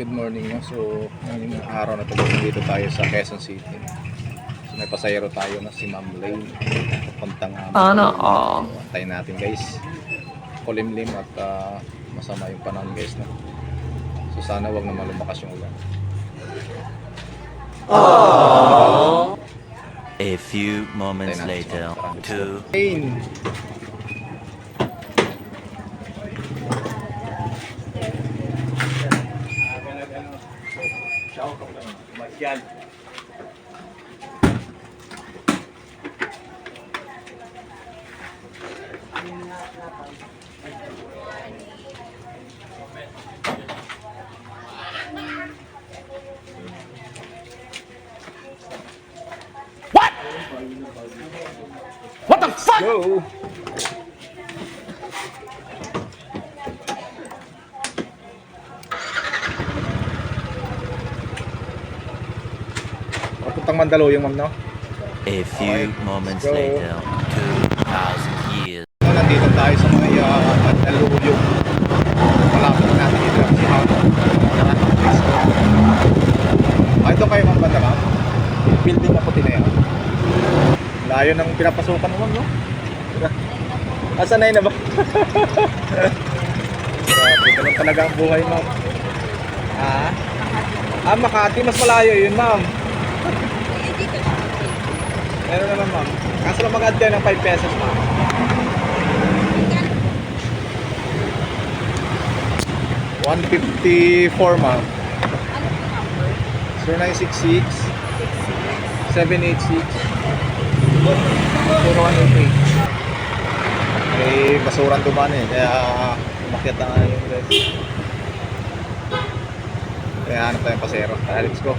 Good morning, no? So, ngayong araw na ito, dito tayo sa Quezon City. So, may pasayero tayo na si Ma'am Lane. Papuntang tayo natin, guys. Kulimlim at masama yung panahon, guys, no? So, sana wag naman lumakas yung ulan. A few moments later. Lane! Yan. What the fuck? Go! Papuntang Mandaluyong, ma'am, no? A few moments later. 2,000 years. Nandito tayo sa may Mandaluyong. Malapit na natin ito si Ma'am. Ito kayo, ma'am, banda, ma'am? Building na puti na yan. Layo ng pinapasukan naman, no? Asanay na ba? Grabe, ganun talaga ang buhay, ma'am. Makati, mas malayo yun, ma'am. Meron naman, ma'am. Kaso lang mag-add kayo ng 5 pesos, ma'am. $154, ma'am. 0966 786 4188. Eh, basuran duman eh. Kaya umakyat na nga yun, guys. Kaya hanap tayong pasero. Let's go.